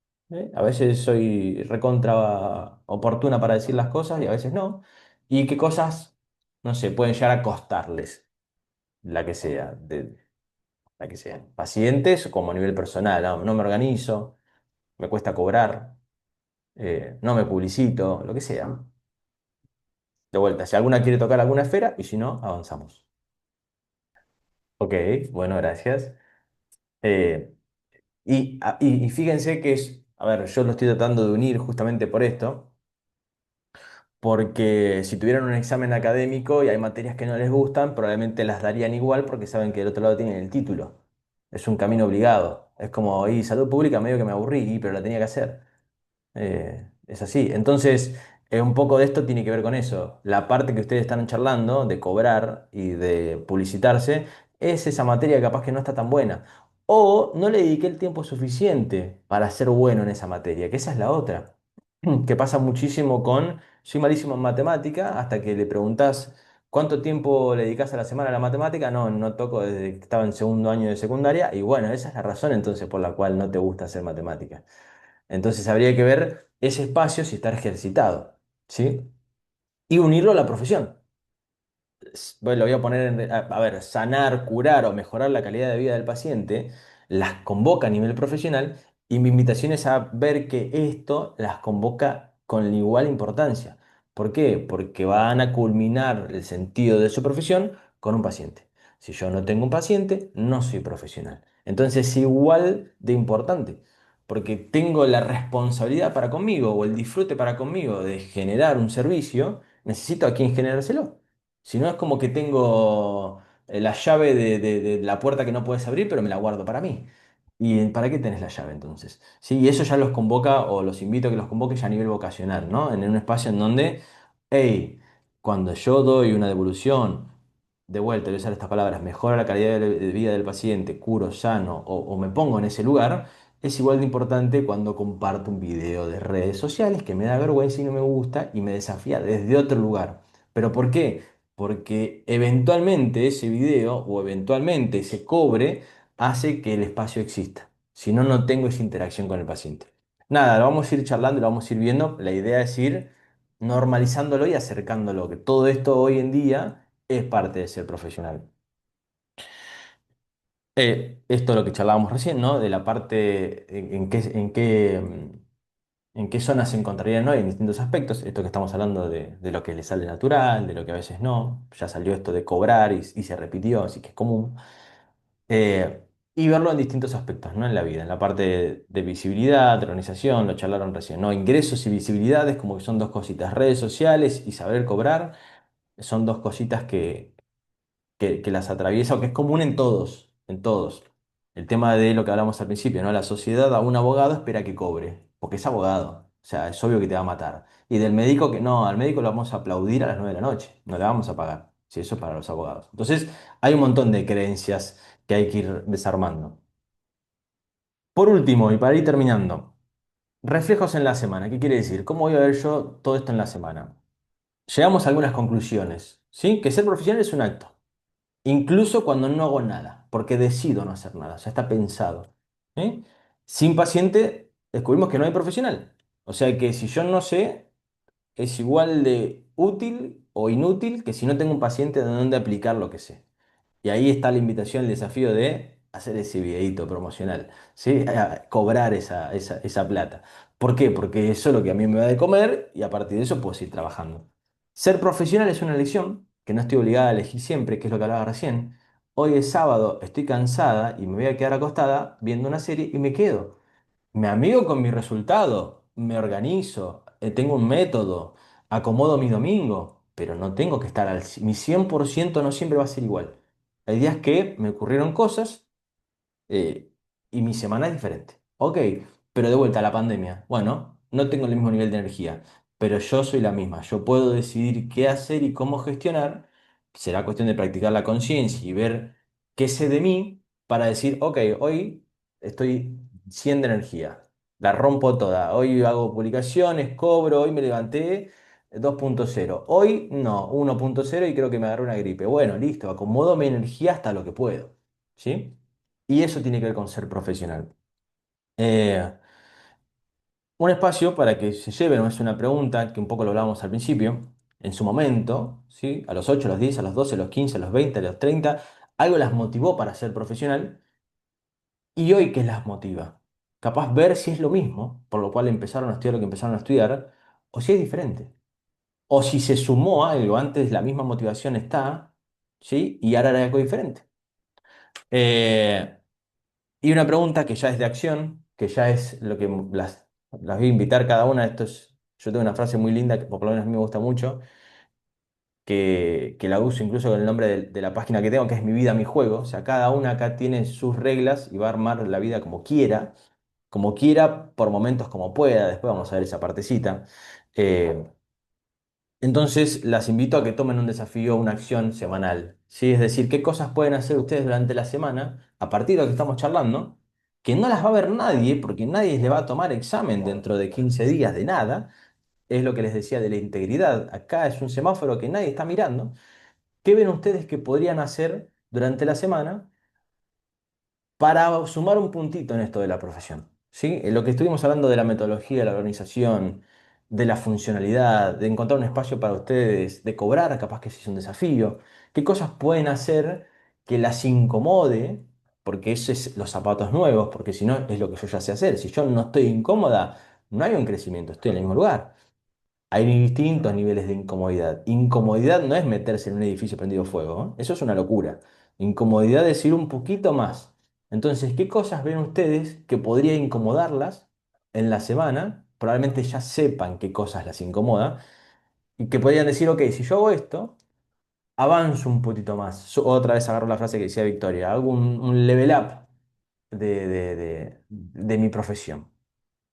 A veces soy recontra oportuna para decir las cosas y a veces no. Y qué cosas, no sé, pueden llegar a costarles, la que sea, la que sea. Pacientes como a nivel personal, no, no me organizo, me cuesta cobrar, no me publicito, lo que sea. De vuelta, si alguna quiere tocar alguna esfera y si no, avanzamos. Ok, bueno, gracias. Eh, y fíjense que a ver, yo lo estoy tratando de unir justamente por esto, porque si tuvieran un examen académico y hay materias que no les gustan, probablemente las darían igual porque saben que del otro lado tienen el título. Es un camino obligado. Es como, y salud pública medio que me aburrí, pero la tenía que hacer. Es así. Entonces, un poco de esto tiene que ver con eso. La parte que ustedes están charlando de cobrar y de publicitarse es esa materia que capaz que no está tan buena. O no le dediqué el tiempo suficiente para ser bueno en esa materia, que esa es la otra. Que pasa muchísimo soy malísimo en matemática, hasta que le preguntás, ¿cuánto tiempo le dedicás a la semana a la matemática? No, no toco desde que estaba en segundo año de secundaria. Y bueno, esa es la razón entonces por la cual no te gusta hacer matemática. Entonces habría que ver ese espacio si está ejercitado, ¿sí? Y unirlo a la profesión. Bueno, lo voy a poner a ver, sanar, curar o mejorar la calidad de vida del paciente, las convoca a nivel profesional y mi invitación es a ver que esto las convoca con igual importancia. ¿Por qué? Porque van a culminar el sentido de su profesión con un paciente. Si yo no tengo un paciente, no soy profesional. Entonces es igual de importante, porque tengo la responsabilidad para conmigo o el disfrute para conmigo de generar un servicio, necesito a quien generárselo. Si no, es como que tengo la llave de la puerta que no puedes abrir, pero me la guardo para mí. ¿Y para qué tenés la llave entonces? Sí, y eso ya los convoca o los invito a que los convoque ya a nivel vocacional, ¿no? En un espacio en donde, hey, cuando yo doy una devolución, de vuelta, voy a usar estas palabras, mejora la calidad de vida del paciente, curo, sano o me pongo en ese lugar, es igual de importante cuando comparto un video de redes sociales que me da vergüenza y no me gusta y me desafía desde otro lugar. ¿Pero por qué? Porque eventualmente ese video o eventualmente ese cobre hace que el espacio exista. Si no, no tengo esa interacción con el paciente. Nada, lo vamos a ir charlando, lo vamos a ir viendo. La idea es ir normalizándolo y acercándolo, que todo esto hoy en día es parte de ser profesional. Esto es lo que charlábamos recién, ¿no? De la parte en qué zonas se encontrarían hoy en distintos aspectos. Esto que estamos hablando de lo que le sale natural, de lo que a veces no. Ya salió esto de cobrar y se repitió, así que es común. Y verlo en distintos aspectos, ¿no? En la vida, en la parte de visibilidad, de organización, lo charlaron recién, ¿no? Ingresos y visibilidades, como que son dos cositas. Redes sociales y saber cobrar son dos cositas que las atraviesa o que es común en todos, en todos. El tema de lo que hablamos al principio, ¿no? La sociedad a un abogado espera que cobre, porque es abogado, o sea, es obvio que te va a matar. Y del médico que no, al médico lo vamos a aplaudir a las 9 de la noche, no le vamos a pagar, si eso es para los abogados. Entonces, hay un montón de creencias que hay que ir desarmando. Por último, y para ir terminando, reflejos en la semana. ¿Qué quiere decir? ¿Cómo voy a ver yo todo esto en la semana? Llegamos a algunas conclusiones, ¿sí? Que ser profesional es un acto. Incluso cuando no hago nada, porque decido no hacer nada, o sea, está pensado. ¿Eh? Sin paciente, descubrimos que no hay profesional. O sea que si yo no sé, es igual de útil o inútil que si no tengo un paciente de dónde aplicar lo que sé. Y ahí está la invitación, el desafío de hacer ese videíto promocional, ¿sí? A cobrar esa plata. ¿Por qué? Porque eso es lo que a mí me da de comer y a partir de eso puedo seguir trabajando. Ser profesional es una elección que no estoy obligada a elegir siempre, que es lo que hablaba recién. Hoy es sábado, estoy cansada y me voy a quedar acostada viendo una serie y me quedo. Me amigo con mi resultado, me organizo, tengo un método, acomodo mi domingo, pero no tengo que estar mi 100% no siempre va a ser igual. Hay días que me ocurrieron cosas eh, y mi semana es diferente. Ok, pero de vuelta a la pandemia. Bueno, no tengo el mismo nivel de energía, pero yo soy la misma. Yo puedo decidir qué hacer y cómo gestionar. Será cuestión de practicar la conciencia y ver qué sé de mí para decir, ok, hoy estoy 100 de energía. La rompo toda. Hoy hago publicaciones, cobro, hoy me levanté 2.0. Hoy no, 1.0 y creo que me agarró una gripe. Bueno, listo, acomodo mi energía hasta lo que puedo. ¿Sí? Y eso tiene que ver con ser profesional. Eh, un espacio para que se lleven, es una pregunta que un poco lo hablábamos al principio, en su momento, ¿sí? A los 8, a los 10, a los 12, a los 15, a los 20, a los 30, algo las motivó para ser profesional y hoy ¿qué las motiva? Capaz ver si es lo mismo, por lo cual empezaron a estudiar lo que empezaron a estudiar, o si es diferente. O si se sumó algo, antes la misma motivación está, ¿sí? Y ahora era algo diferente. Eh, Y una pregunta que ya es de acción, que ya es lo que las voy a invitar cada una de estos. Yo tengo una frase muy linda que por lo menos a mí me gusta mucho, que la uso incluso con el nombre de la página que tengo, que es Mi vida, mi juego. O sea, cada una acá tiene sus reglas y va a armar la vida como quiera, por momentos como pueda. Después vamos a ver esa partecita. Eh, entonces, las invito a que tomen un desafío, una acción semanal, ¿sí? Es decir, qué cosas pueden hacer ustedes durante la semana, a partir de lo que estamos charlando, que no las va a ver nadie, porque nadie le va a tomar examen dentro de 15 días de nada. Es lo que les decía de la integridad. Acá es un semáforo que nadie está mirando. ¿Qué ven ustedes que podrían hacer durante la semana para sumar un puntito en esto de la profesión? ¿Sí? En lo que estuvimos hablando de la metodología, de la organización, de la funcionalidad, de encontrar un espacio para ustedes, de cobrar, capaz que sí es un desafío. ¿Qué cosas pueden hacer que las incomode? Porque ese es los zapatos nuevos, porque si no es lo que yo ya sé hacer. Si yo no estoy incómoda, no hay un crecimiento, estoy en el mismo lugar. Hay distintos niveles de incomodidad. Incomodidad no es meterse en un edificio prendido fuego, ¿eh? Eso es una locura. Incomodidad es ir un poquito más. Entonces, ¿qué cosas ven ustedes que podría incomodarlas en la semana? Probablemente ya sepan qué cosas las incomoda y que podrían decir, ok, si yo hago esto, avanzo un poquito más. Yo otra vez agarro la frase que decía Victoria, hago un level up de mi profesión.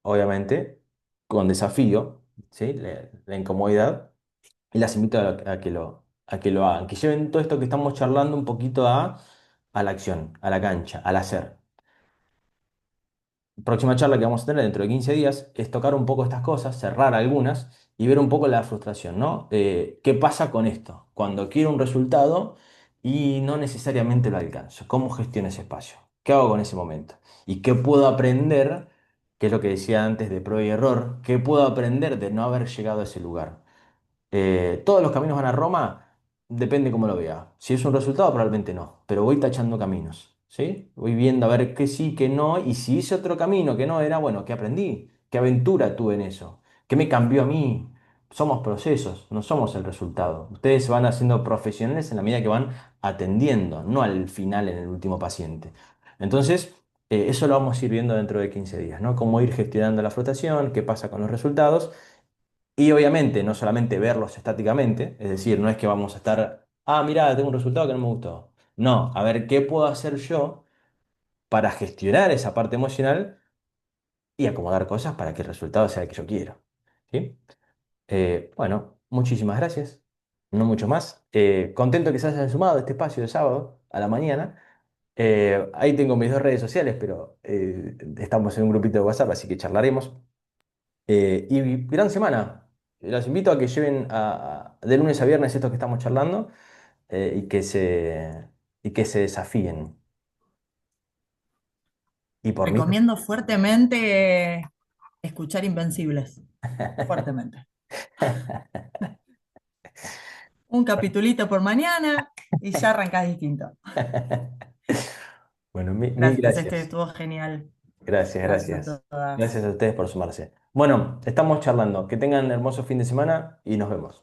Obviamente, con desafío, ¿sí? La incomodidad. Y las invito a que lo hagan, que lleven todo esto que estamos charlando un poquito a la acción, a la cancha, al hacer. Próxima charla que vamos a tener dentro de 15 días es tocar un poco estas cosas, cerrar algunas y ver un poco la frustración, ¿no? ¿Qué pasa con esto? Cuando quiero un resultado y no necesariamente lo alcanzo. ¿Cómo gestiono ese espacio? ¿Qué hago con ese momento? ¿Y qué puedo aprender? Que es lo que decía antes de prueba y error. ¿Qué puedo aprender de no haber llegado a ese lugar? Todos los caminos van a Roma, depende cómo lo vea. Si es un resultado, probablemente no, pero voy tachando caminos, ¿sí? Voy viendo a ver qué sí, qué no, y si hice otro camino que no era, bueno, ¿qué aprendí? ¿Qué aventura tuve en eso? ¿Qué me cambió a mí? Somos procesos, no somos el resultado. Ustedes se van haciendo profesionales en la medida que van atendiendo, no al final en el último paciente. Entonces, eso lo vamos a ir viendo dentro de 15 días, ¿no? Cómo ir gestionando la flotación, qué pasa con los resultados y obviamente, no solamente verlos estáticamente, es decir, no es que vamos a estar, mira, tengo un resultado que no me gustó. No, a ver qué puedo hacer yo para gestionar esa parte emocional y acomodar cosas para que el resultado sea el que yo quiero. ¿Sí? Bueno, muchísimas gracias. No mucho más. Contento que se hayan sumado a este espacio de sábado a la mañana. Ahí tengo mis dos redes sociales, pero estamos en un grupito de WhatsApp, así que charlaremos. Y gran semana. Los invito a que lleven de lunes a viernes esto que estamos charlando y que se desafíen. Y por mí, Recomiendo fuertemente escuchar Invencibles. Fuertemente. Un capitulito por mañana y ya arrancás distinto. Bueno, mil Gracias, gracias. estuvo genial. Gracias, Gracias gracias. a todas. Gracias a ustedes por sumarse. Bueno, estamos charlando. Que tengan hermoso fin de semana y nos vemos.